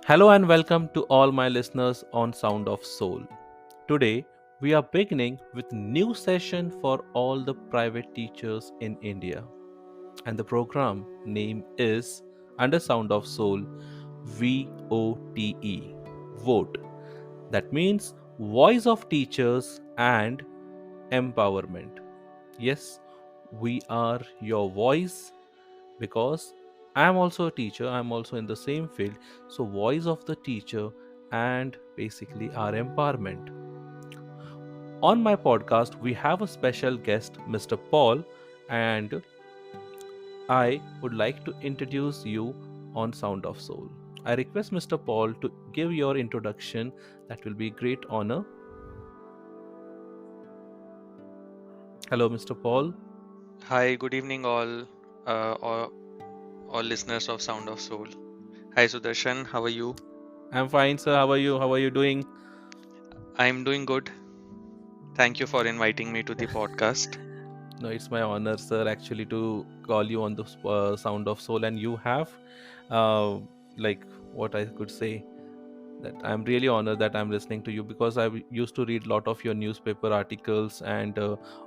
Hello and welcome to all my listeners on Sound of Soul. Today we are beginning with new session for all the private teachers in India, and the program name is Under Sound of Soul VOTE. Vote. That means Voice of Teachers and Empowerment. Yes, we are your voice because I am also a teacher, I am also in the same field. So, voice of the teacher and basically our empowerment. On my podcast, we have a special guest, Mr. Paul, and I would like to introduce you on Sound of Soul. I request Mr. Paul to give your introduction. That will be great honor. Hello, Mr. Paul. Hi, good evening, all listeners of Sound of Soul. Hi, Sudarshan. How are you? I'm fine, sir. How are you? How are you doing? I'm doing good. Thank you for inviting me to the podcast. No, it's my honor, sir, actually to call you on the Sound of Soul, and you have, uh, like, what I could say, that I'm really honored that I'm listening to you because I used to read a lot of your newspaper articles and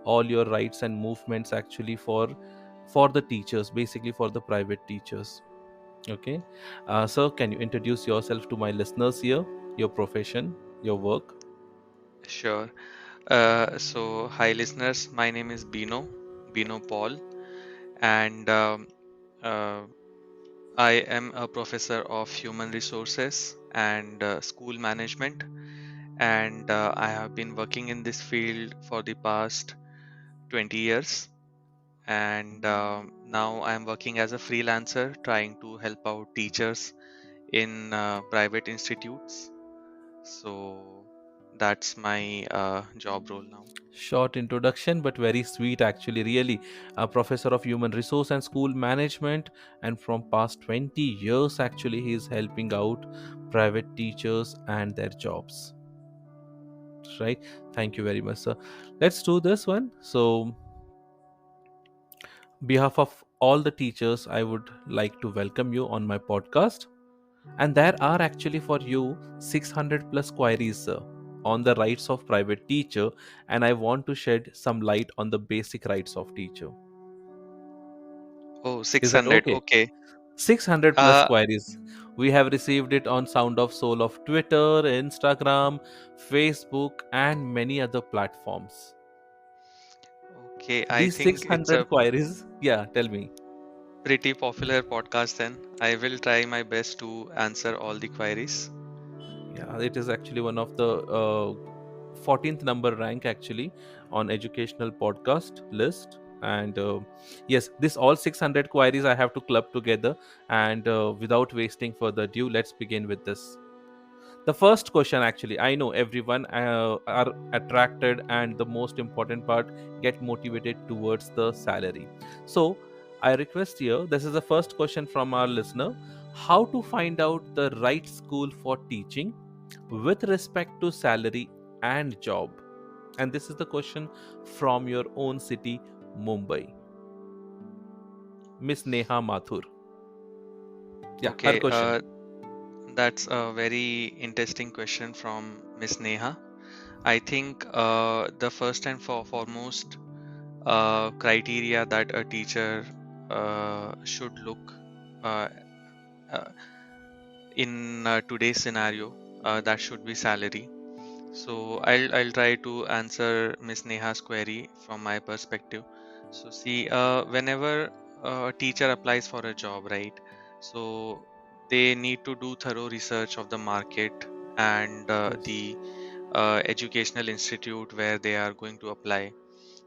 all your rights and movements actually for the teachers, basically for the private teachers. Okay, sir, can you introduce yourself to my listeners here, your profession, your work? Sure. Hi, listeners. My name is Bino Paul, and uh, I am a professor of human resources and school management. And I have been working in this field for the past 20 years. And now I'm working as a freelancer trying to help out teachers in private institutes. So that's my job role now. Short introduction, but very sweet actually. Really, a professor of human resource and school management, and from past 20 years actually, he is helping out private teachers and their jobs. Right? Thank you very much, sir. Let's do this one. So, behalf of all the teachers, I would like to welcome you on my podcast. And there are actually for you 600 plus queries, sir, on the rights of private teacher, and I want to shed some light on the basic rights of teacher. Oh, Is that 600. okay? Okay. 600 plus Uh, queries. We have received it on Sound of Soul of Twitter, Instagram, Facebook, and many other platforms. okay. I These think it's 600 a queries, yeah, tell me. pretty popular podcast then. I will try my best to answer all the queries. Yeah, it is actually one of the 14th number rank actually on educational podcast list. And yes, this all 600 queries I have to club together. And without wasting further ado, let's begin with this. The first question, actually, I know everyone are attracted, and the most important part, get motivated towards the salary. So I request here, this is the first question from our listener: how to find out the right school for teaching with respect to salary and job? And this is the question from your own city, Mumbai, Miss Neha Mathur. Yeah, her Okay. question. That's a very interesting question from Miss Neha. I think the first and foremost criteria that a teacher should look uh, uh, in today's scenario, that should be salary. So I'll try to answer Miss Neha's query from my perspective. So see, whenever a teacher applies for a job, right? So they need to do thorough research of the market and Yes. the educational institute where they are going to apply.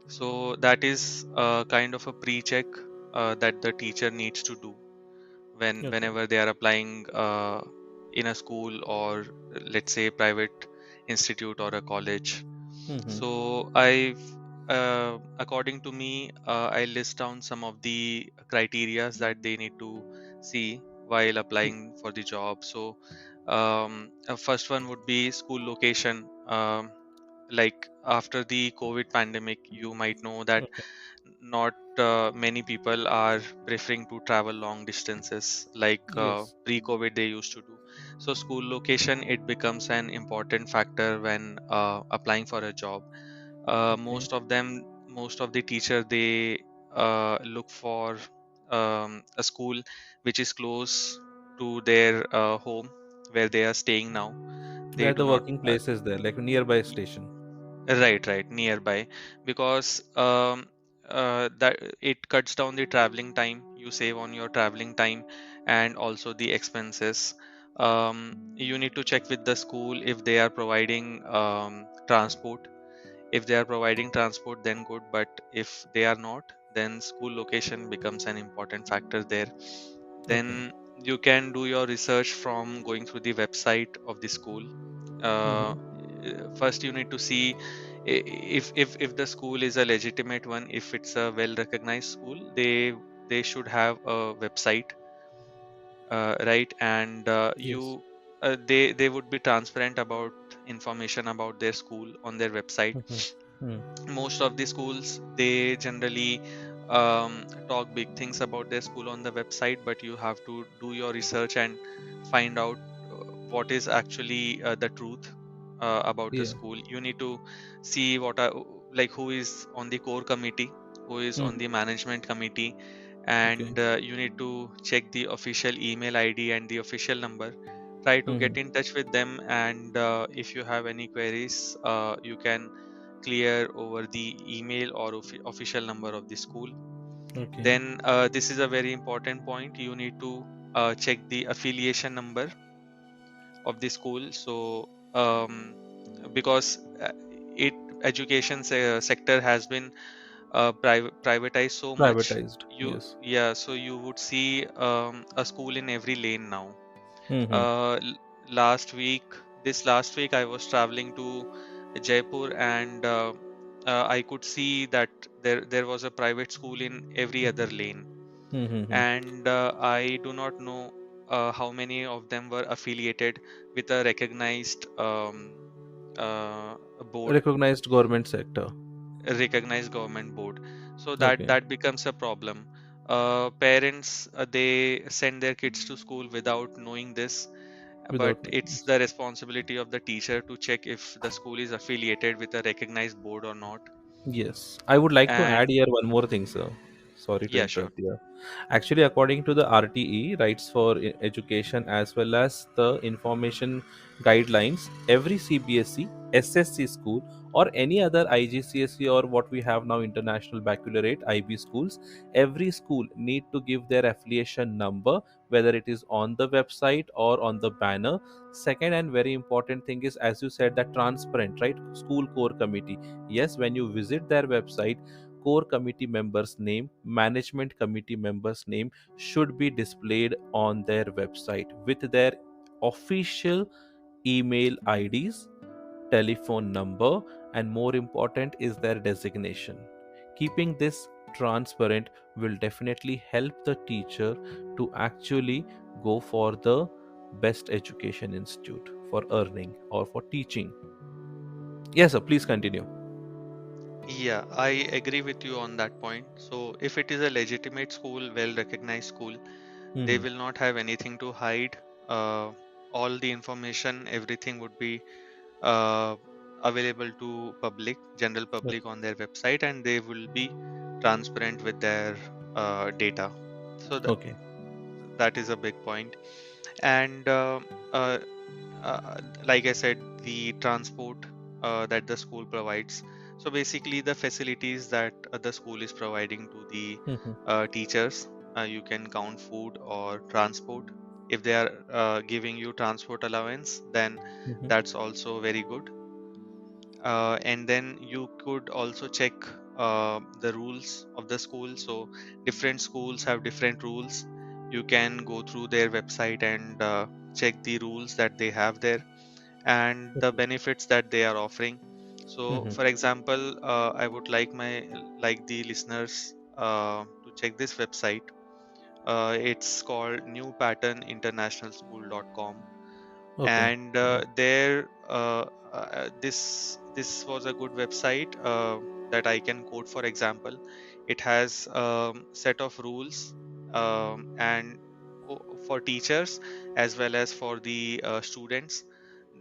So that is kind of a pre-check that the teacher needs to do Okay. whenever they are applying in a school, or let's say private institute or a college. Mm-hmm. So according to me, I list down some of the criterias that they need to see while applying for the job. So first one would be school location. Like after the COVID pandemic, you might know that Okay. not many people are preferring to travel long distances like Yes. pre-COVID they used to do. So school location, it becomes an important factor when applying for a job. Okay. Most of the teacher, they look for a school which is close to their home where they are staying now. They Where do the not working place is there, like nearby station. right, nearby, because that it cuts down the traveling time. You save on your traveling time and also the expenses. You need to check with the school if they are providing transport. If they are providing transport, then good, but if they are not, then school location becomes an important factor there. Okay. Then you can do your research from going through the website of the school. uh, Mm-hmm. First you need to see if the school is a legitimate one, if it's a well recognized school, they should have a website, right? And Yes. they would be transparent about information about their school on their website. Mm-hmm. Most of the schools, they generally talk big things about their school on the website, but you have to do your research and find out what is actually the truth about the Yeah. school. You need to see what are, like, who is on the core committee, who is on Mm-hmm. the management committee, Okay. and you need to check the official email id and the official number. Try to get Mm-hmm. in touch with them, and if you have any queries, you can clear over the email or official number of the school. Okay. Then this is a very important point. You need to check the affiliation number of the school. So because it education sector has been privatized so much, Privatized. you Yes. yeah, so you would see a school in every lane now. Mm-hmm. uh, l- Last week, this last week, I was traveling to Jaipur, and I could see that there was a private school in every other lane, Mm-hmm. and I do not know how many of them were affiliated with a recognized board, Recognized government sector. a recognized government board. So Okay. that becomes a problem. Parents, they send their kids to school without knowing this, but Without knowing it's this. the responsibility of the teacher to check if the school is affiliated with a recognized board or not. Yes, I would like to add And here one more thing, sir. Sorry to yeah, sure. interrupt here. Actually, according to the RTE, Rights for Education, as well as the information guidelines, every CBSE, SSC school, or any other IGCSE or what we have now International Baccalaureate IB schools, every school need to give their affiliation number, whether it is on the website or on the banner. Second and very important thing is, as you said, that transparent, right? School core committee. Yes, when you visit their website, core committee members name, management committee members name should be displayed on their website with their official email IDs, telephone number, and more important is their designation. Keeping this transparent will definitely help the teacher to actually go for the best education institute for earning or for teaching. Yes, sir, please continue. Yeah, I agree with you on that point. So if it is a legitimate school, well recognized school, they Hmm. will not have anything to hide. Uh, all the information, everything would be uh, available to public, general public on their website, and they will be transparent with their data. So Okay. that is a big point. And uh, like I said, the transport that the school provides. So basically, the facilities that the school is providing to the Mhm, teachers, you can count food or transport. If they are giving you transport allowance, then mhm, that's also very good. And then you could also check the rules of the school. So different schools have different rules. You can go through their website and check the rules that they have there and the okay, benefits that they are offering. So mhm, for example, I would like the listeners to check this website. It's called newpatterninternationalschool.com, okay, and okay, there this was a good website that I can quote. For example, it has set of rules, and for teachers as well as for the students.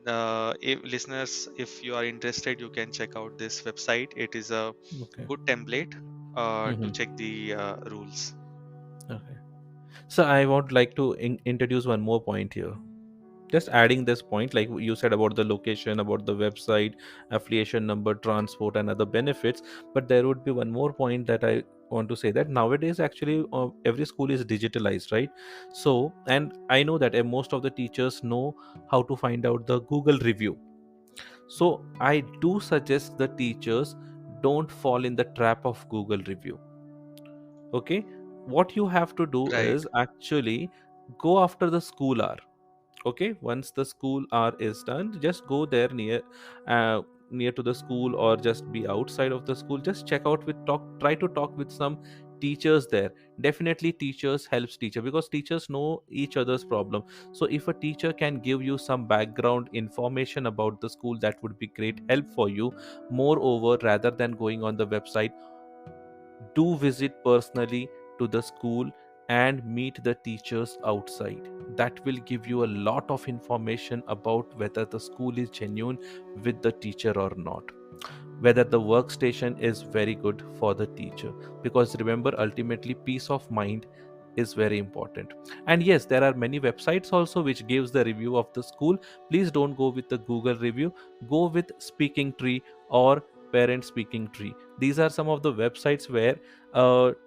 If listeners, if you are interested, you can check out this website. It is a Okay. good template to Hmm. check the rules. Okay. So I would like to introduce one more point here. Just adding this point, like you said about the location, about the website, affiliation number, transport, and other benefits. But there would be one more point that I want to say, that nowadays actually every school is digitalized, right? So, and I know that most of the teachers know how to find out the Google review. So I do suggest the teachers don't fall in the trap of Google review. Okay, what you have to do Right. is actually go after the school hour. Okay, once the school hour is done, just go there uh, near to the school, or just be outside of the school, just check out with talk try to talk with some teachers there. Definitely teachers helps teacher, because teachers know each other's problem. So if a teacher can give you some background information about the school, that would be great help for you. Moreover, rather than going on the website, do visit personally to the school and meet the teachers outside. That will give you a lot of information about whether the school is genuine with the teacher or not, whether the workstation is very good for the teacher. Because remember, ultimately peace of mind is very important. And yes, there are many websites also which gives the review of the school. Please don't go with the Google review, go with Speaking Tree or Parent Speaking Tree. These are some of the websites where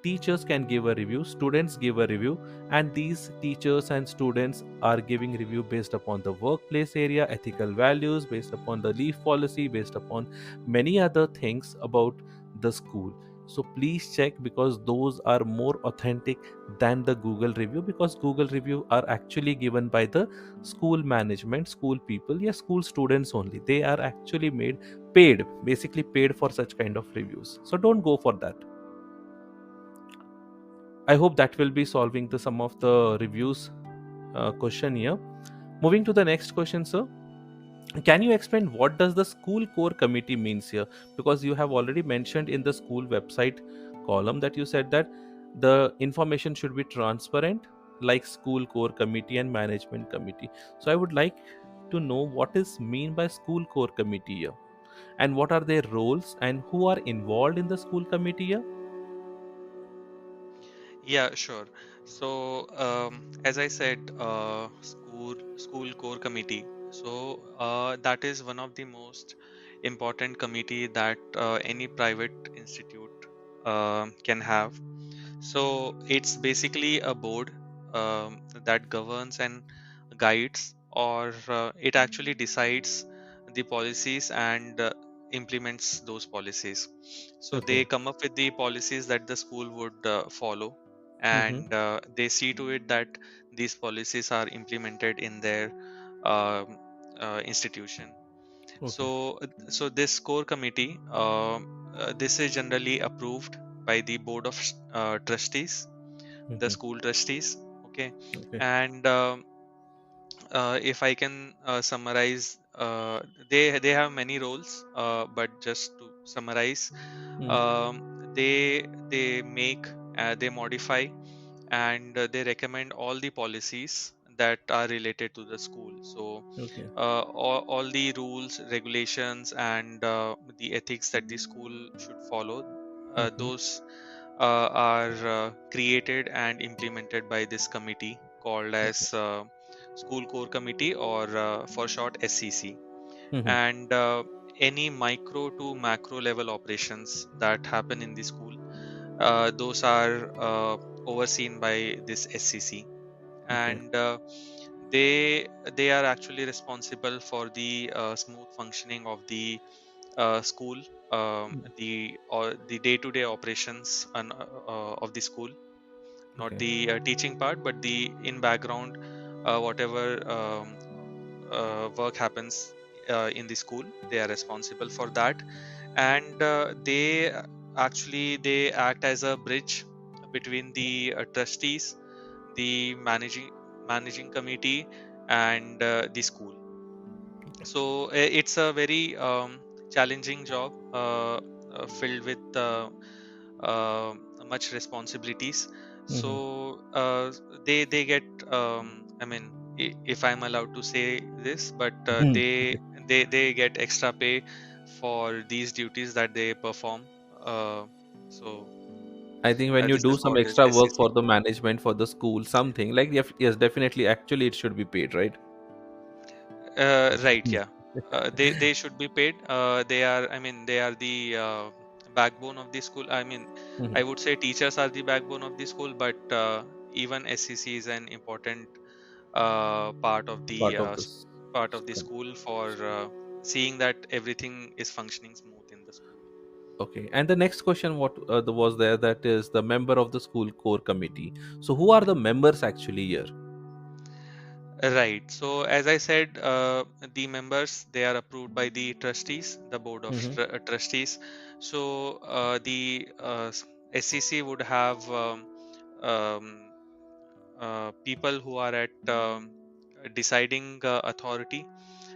teachers can give a review, students give a review, and these teachers and students are giving review based upon the workplace area, ethical values, based upon the leave policy, based upon many other things about the school. So please check, because those are more authentic than the Google review, because Google review are actually given by the school management, school people, yeah, school students only. They are actually made paid, basically paid for such kind of reviews. So don't go for that. I hope that will be solving the some of the reviews question here. Moving to the next question, sir. Can you explain what does the school core committee means here? Because you have already mentioned in the school website column that you said that the information should be transparent, like school core committee and management committee. So I would like to know what is mean by school core committee here, and what are their roles, and who are involved in the school committee here. Yeah, sure. So, as I said, school core committee. So that is one of the most important committee that any private institute can have. So it's basically a board that governs and guides, or it actually decides the policies and implements those policies. So Okay. they come up with the policies that the school would follow, Mm-hmm. and they see to it that these policies are implemented in their um, institution. Okay. So this core committee, this is generally approved by the board of trustees, the Mm-hmm. school trustees. Okay, Okay. and if I can summarize, they have many roles, but just to summarize, Mm. um, they make, they modify, and they recommend all the policies that are related to the school. So Okay. all the rules, regulations, and the ethics that the school should follow, Mm-hmm. those are created and implemented by this committee called Okay. as school core committee, or for short SCC. Mm-hmm. And any micro to macro level operations that happen in the school, those are overseen by this SCC. Okay. And they are actually responsible for the smooth functioning of the school, Mm. the day to day operations of the school, not Okay. the teaching part, but the in background, whatever work happens in the school, they are responsible for that. And they act as a bridge between the trustees, the managing committee, and the school. So it's a very challenging job, filled with much responsibilities. Hmm. So they get, I mean, if I'm allowed to say this, but they get extra pay for these duties that they perform. Uh, so I think when you this do is some what is extra work SCC. for the management for the school, something like yes, definitely, actually, it should be paid, right? Right, Hmm. yeah. They should be paid. They are, I mean, they are the backbone of the school. I mean, Mhm. I would say teachers are the backbone of the school, but even SCC is an important Part of this. part of the school for seeing that everything is functioning smooth in the school. Okay, and the next question, what was there? That is the member of the school core committee. So, who are the members actually here? Right. So as I said, the members, they are approved by the trustees, the board of Hmm. trustees. So the SCC would have um, people who are at deciding authority.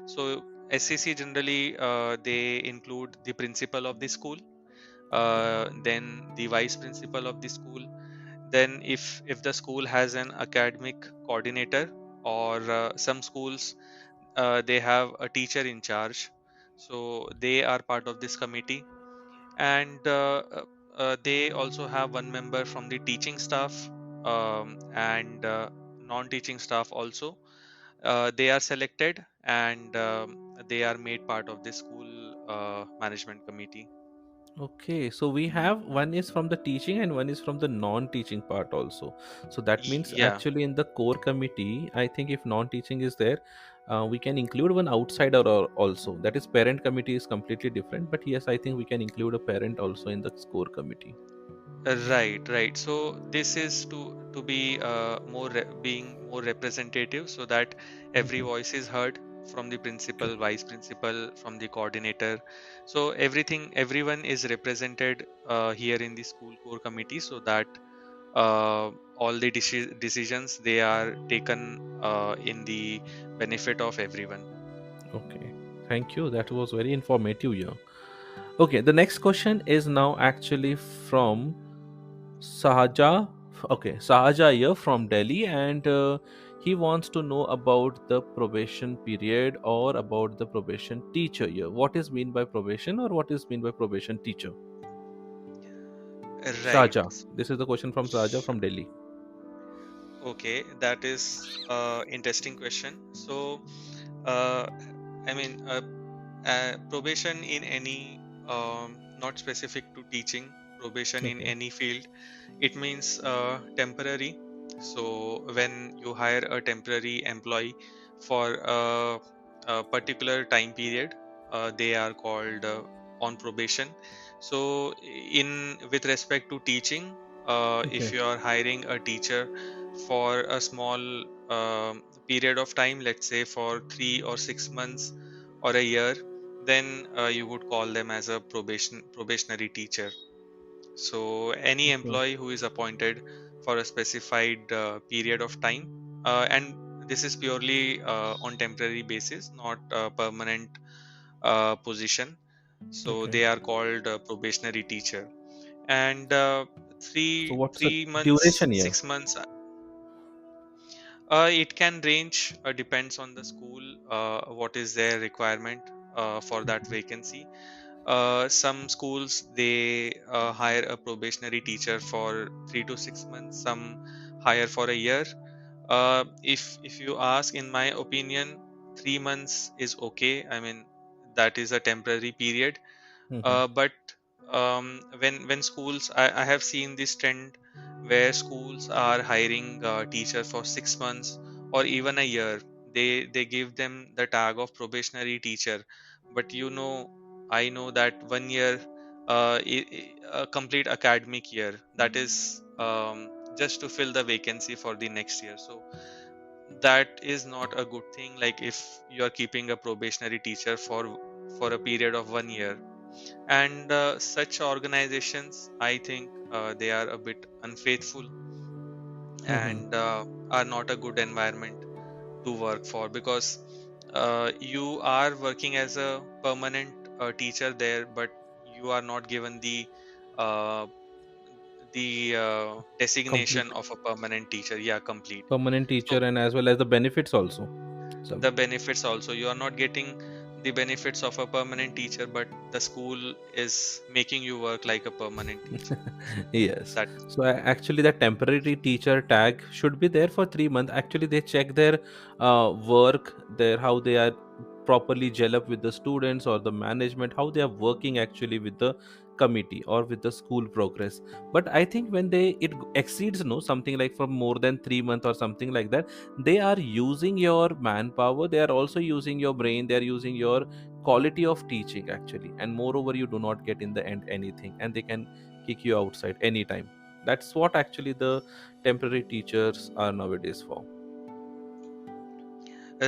So SCC generally they include the principal of the school, then the vice principal of the school. Then if the school has an academic coordinator, or some schools they have a teacher in charge, so they are part of this committee. And they also have one member from the teaching staff, and non-teaching staff also. They are selected, and they are made part of the school management committee. Okay, so we have one is from the teaching and one is from the non-teaching part also. So that means Yeah. actually in the core committee, I think if non-teaching is there, we can include one outsider also. That is parent committee is completely different, but yes, I think we can include a parent also in the core committee. Right, right. So this is to be being more representative, so that every Mhm. voice is heard, from the Okay. principal, vice principal, from the coordinator. So everyone is represented here in the school core committee, so that all the decisions, they are taken in the benefit of everyone. Okay. Thank you. That was very informative here. Okay, the next question is now actually from Sahaja. Okay, Sahaja here from Delhi, and he wants to know about the probation period or about the probation teacher here. What is mean by probation or what is mean by probation teacher? Right. Sahaja. This is the question from Sahaja from Delhi. Okay, that is interesting question. So, uh, I mean, probation in any, not specific to teaching, probation in Okay. any field, it means temporary. So when you hire a temporary employee for a particular time period, they are called on probation. So in with respect to teaching, if Okay. you are hiring a teacher for a small period of time, let's say for 3 or 6 months or a year, then you would call them as a probationary teacher. So any Okay. employee who is appointed for a specified period of time, and this is purely on temporary basis, not a permanent position. So Okay. they are called probationary teacher. And So three what's the 3 months, duration here? 6 months, it can range, depends on the school, what is their requirement for that vacancy. Some schools, they hire a probationary teacher for 3 to 6 months, some hire for a year. If you ask, in my opinion, 3 months is okay. I mean, that is a temporary period. Mhm. But when schools, I have seen this trend where schools are hiring teacher for 6 months or even a year. They give them the tag of probationary teacher, but I know that 1 year, a complete academic year, that is just to fill the vacancy for the next year. So that is not a good thing. Like if you are keeping a probationary teacher for a period of 1 year, and such organizations, I think they are a bit unfaithful, Mhm. and are not a good environment to work for, because you are working as a permanent teacher there, but you are not given uh, the designation Complete of a permanent teacher. Yeah, complete. permanent teacher, So and as well as the benefits also. Some. the benefits also, you are not getting the benefits of a permanent teacher, but the school is making you work like a permanent teacher. Yes. That So actually, the temporary teacher tag should be there for 3 months. Actually, they check their work, their how they are properly gel up with the students or the management, how they are working actually with the committee or with the school progress. But I think when exceeds no something like for more than 3 months or something like that, they are using your manpower. They are also using your brain. They are using your quality of teaching actually, and moreover, you do not get in the end anything, and they can kick you outside anytime. That's what actually the temporary teachers are nowadays for.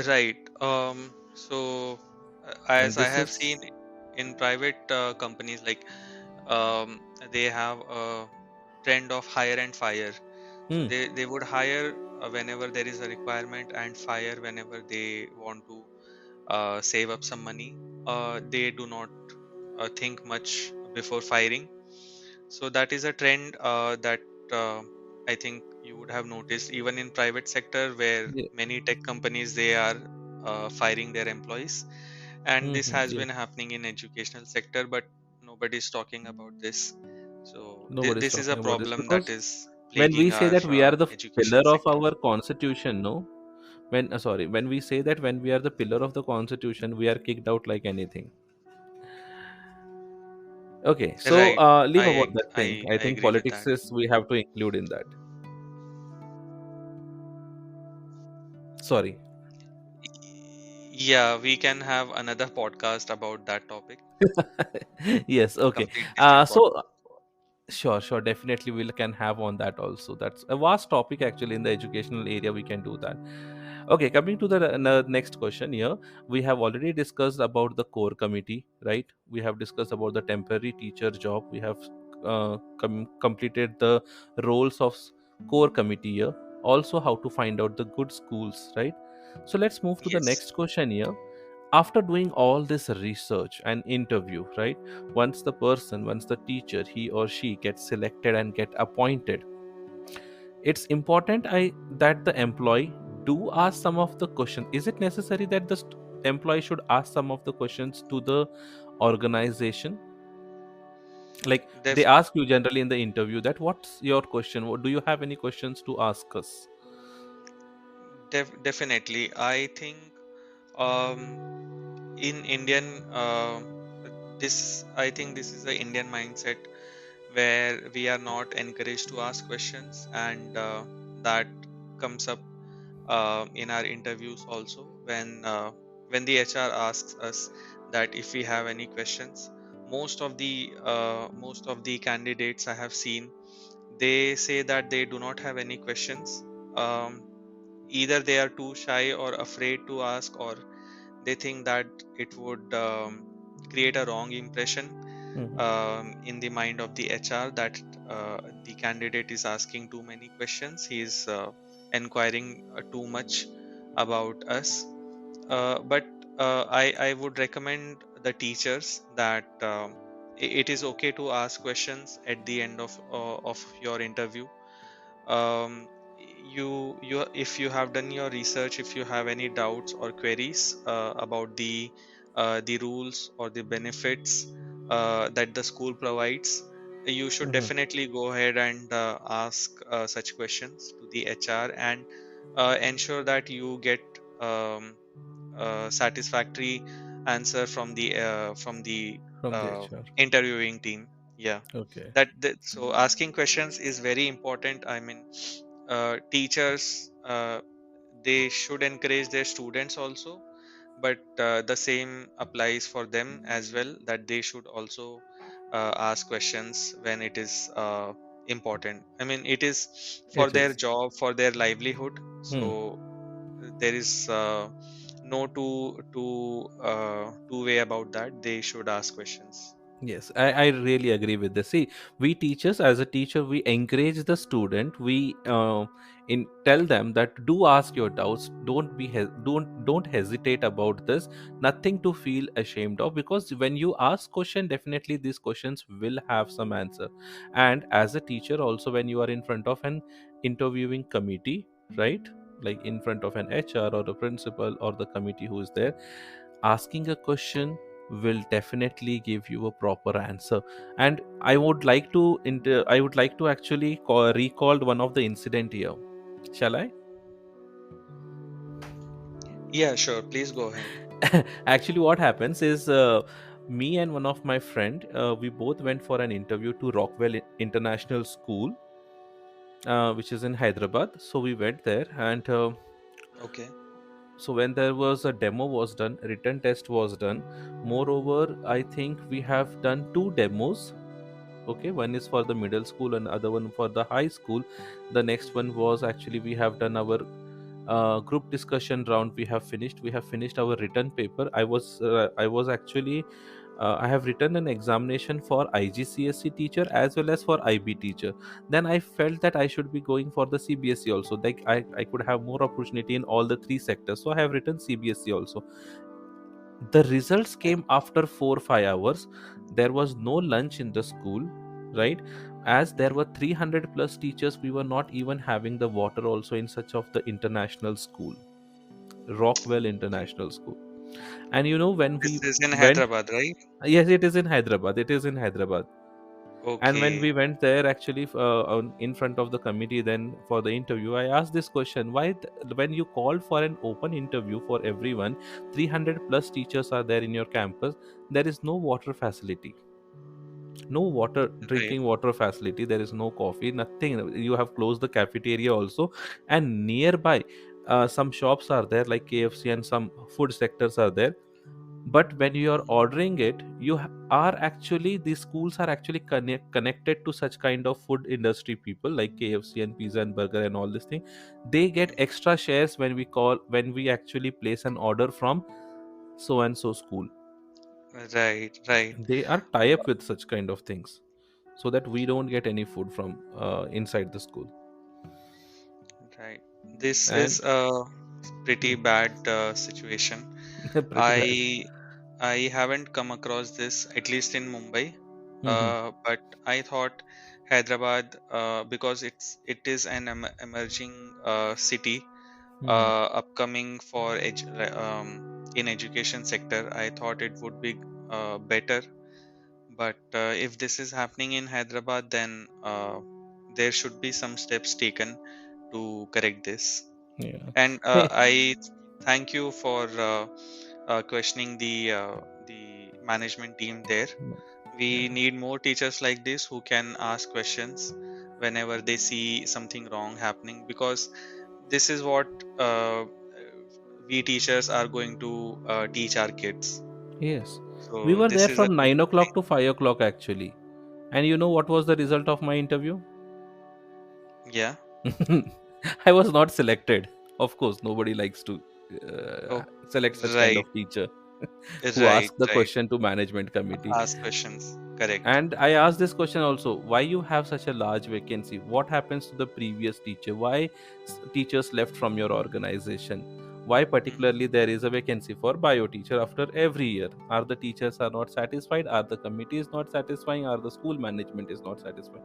right. So And as I this have is seen in private companies, like they have a trend of hire and fire. So hmm, they would hire whenever there is a requirement, and fire whenever they want to save up some money. They do not think much before firing. So that is a trend that uh, I think you would have noticed even in private sector, where yeah, many tech companies, they are firing their employees, and this has yes. been happening in educational sector, but nobody is talking about this. So Nobody's this is a talking about this problem that because is when we plaguing say our that we are the pillar education of sector. our constitution, no, when sorry, when we say that when we are the pillar of the constitution, we are kicked out like anything. Okay, so Right. leave about that thing. I I think agree with politics that. is we have to include in that. Sorry. Yeah, we can have another podcast about that topic, Yes. Okay. complete different So podcast. sure, sure. Definitely, we can have on that also. That's a vast topic actually in the educational area. We can do that. Okay, coming to the next question here, we have already discussed about the core committee, right? We have discussed about the temporary teacher job. We have completed the roles of core committee here. Also, how to find out the good schools, right? So let's move to the Yes. next question here. After doing all this research and interview, right, once the teacher, he or she gets selected and get appointed, it's important that the employee do ask some of the questions. Is it necessary that the employee should ask some of the questions to the organization? Like they Def- ask you generally in the interview that what's your question, what do you have any questions to ask us? Definitely. I think um, in Indian, this I think this is the Indian mindset where we are not encouraged to ask questions, and that comes up in our interviews also, when the HR asks us that if we have any questions. Most of the candidates I have seen, they say that they do not have any questions. Um, Either they are too shy or afraid to ask, or they think that it would create a wrong impression Mhm. in the mind of the HR, that the candidate is asking too many questions. He is inquiring too much about us. But I would recommend the teachers that it is okay to ask questions at the end of your interview. Um, you you if you have done your research, if you have any doubts or queries about the rules or the benefits that the school provides, you should Mhm. definitely go ahead and ask such questions to the HR, and ensure that you get satisfactory answer from the From the HR. interviewing team. Yeah, Okay. so asking questions is very important. I mean, teachers, they should encourage their students also, but the same applies for them as well, that they should also ask questions when it is important. I mean, it is for It their is. job, for their livelihood. Hmm. So there is no two way about that. They should ask questions. Yes, I really agree with this. See, we teachers, as a teacher, we encourage the student. We tell them that do ask your doubts. Don't hesitate about this. Nothing to feel ashamed of, because when you ask question, definitely these questions will have some answer. And as a teacher, also when you are in front of an interviewing committee, right? Like in front of an HR or the principal or the committee who is there, asking a question will definitely give you a proper answer. And I would like to actually recall one of the incident here. Shall I? Yeah, sure. Please go ahead. Actually, what happens is, me and one of my friend, we both went for an interview to Rockwell International School, which is in Hyderabad. So we went there, and Okay. so when there was a demo was done, written test was done. Moreover, I think we have done two demos. Okay, one is for the middle school and other one for the high school. The next one was actually we have done our group discussion round. We have finished our written paper. I was actually I have written an examination for IGCSE teacher as well as for IB teacher. Then I felt that I should be going for the CBSE also. Like I could have more opportunity in all the three sectors. So I have written CBSE also. The results Okay. came after 4 5 hours. There was no lunch in the school, right? As there were 300 plus teachers, we were not even having the water also in such of the international school, Rockwell Okay. International School. And when This we is in went, Hyderabad, right? yes, it is in Hyderabad. It is in Hyderabad. And when we Okay. went there, actually, in front of the committee, then for the interview, I asked this question: Why, when you called for an open interview for everyone, 300 plus teachers are there in your campus, there is no water facility, no water, Right. drinking water facility, there is no coffee, nothing. You have closed the cafeteria also, and nearby, some shops are there like KFC and some food sectors are there. But when you are ordering it, are actually, these schools are actually connected to such kind of food industry people like KFC and pizza and burger and all this thing. They get Mhm. extra shares when we actually place an order from so and so school. Right. Right. They are tie up with such kind of things, so that we don't get any food from inside the school. Right. This And is a hmm, pretty bad situation. pretty bad. I I haven't come across this, at least in Mumbai. Hmm. But I thought Hyderabad, because it is an emerging city, Hmm. upcoming for in education sector. I thought it would be better. But if this is happening in Hyderabad, then there should be some steps taken to correct this. Yeah. And Hey. I thank you for questioning the management team there. We Yeah. need more teachers like this who can ask questions whenever they see something wrong happening, because this is what we teachers are going to teach our kids. Yes. We So were this there is a from good 9 o'clock thing. to 5 o'clock actually. And you know what was the result of my interview? Yeah. I was not selected. Of course, nobody likes to Oh, select such kind right, of teacher who right, ask the right. question to management committee. Ask questions. Correct. And I asked this question also: Why you have such a large vacancy? What happens to the previous teacher? Why teachers left from your organization? Why Mhm. particularly there is a vacancy for bio teacher after every year? Are the teachers are not satisfied? Are the committee is not satisfying? Are the school management is not satisfied?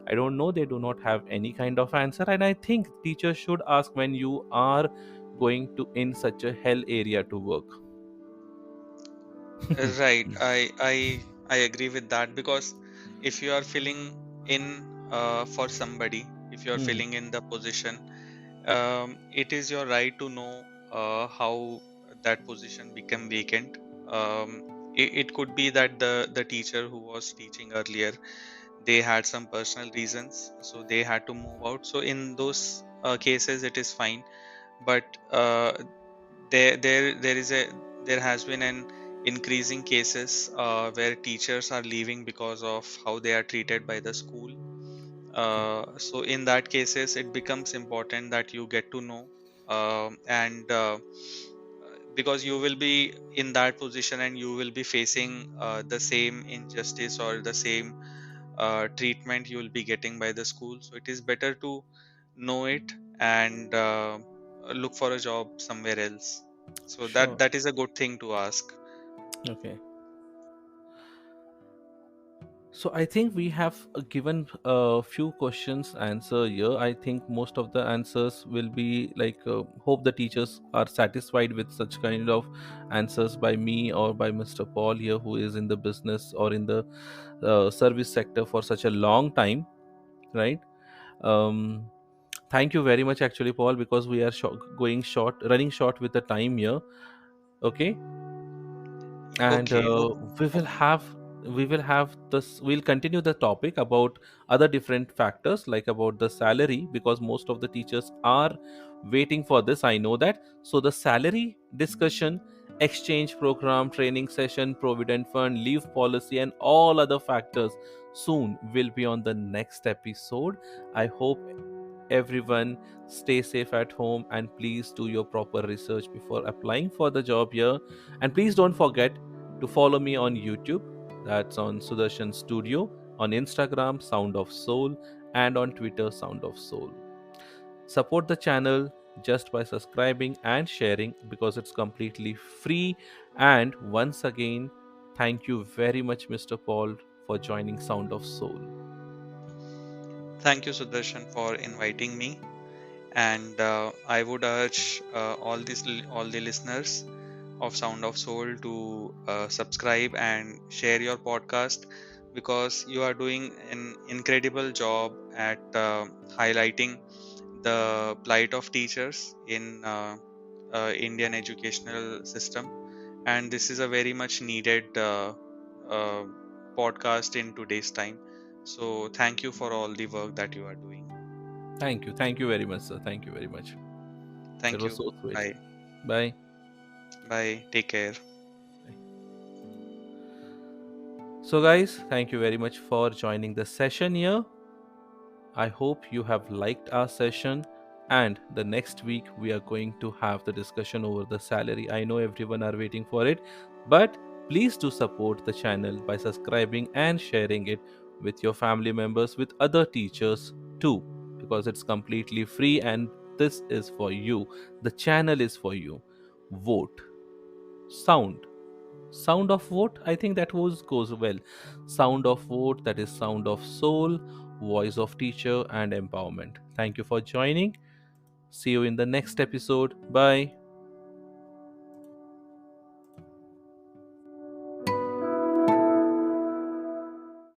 I don't know. They do not have any kind of answer. And I think teachers should ask when you are going to in such a hell area to work. Right. I agree with that, because if you are filling in for somebody, if you are Hmm. filling in the position, it is your right to know how that position become vacant. It could be that the teacher who was teaching earlier, they had some personal reasons, so they had to move out. So in those cases, it is fine. But there has been an increasing cases where teachers are leaving because of how they are treated by the school. So in that cases, it becomes important that you get to know, and because you will be in that position and you will be facing the same injustice or the same treatment you will be getting by the school. So it is better to know it and look for a job somewhere else. So that Sure. that is a good thing to ask. Okay. So I think we have given a few questions answer here. I think most of the answers will be like hope the teachers are satisfied with such kind of answers by me or by Mr. Paul here, who is in the business or in the service sector for such a long time, right? Um, Thank you very much, actually, Paul, because we are going short, running short with the time here. Okay, and Okay, we will have this, we'll continue the topic about other different factors, like about the salary, because most of the teachers are waiting for this, I know that. So the salary discussion, exchange program, training session, provident fund, leave policy, and all other factors soon will be on the next episode. I hope everyone stay safe at home, and please do your proper research before applying for the job here. And please don't forget to follow me on YouTube, that's on Sudarshan Studio, on Instagram Sound of Soul, and on Twitter Sound of Soul. Support the channel just by subscribing and sharing, because it's completely free. And once again, thank you very much, Mr. Paul, for joining Sound of Soul. thank you Sudarshan for inviting me, and I would urge all the listeners of Sound of Soul to subscribe and share your podcast, because you are doing an incredible job at highlighting the plight of teachers in Indian educational system, and this is a very much needed uh, podcast in today's time. So thank you for all the work that you are doing. Thank you very much, sir. Thank you very much. That Thank was you. so sweet. Bye. Bye. Bye. Take care. So, guys, thank you very much for joining the session here. I hope you have liked our session. And the next week, we are going to have the discussion over the salary. I know everyone are waiting for it, but please do support the channel by subscribing and sharing it with your family members, with other teachers too, because it's completely free and this is for you. The channel is for you. Vote. Sound. Sound of vote, I think that was goes well. Sound of vote, that is Sound of Soul, voice of teacher and empowerment. Thank you for joining. See you in the next episode. Bye.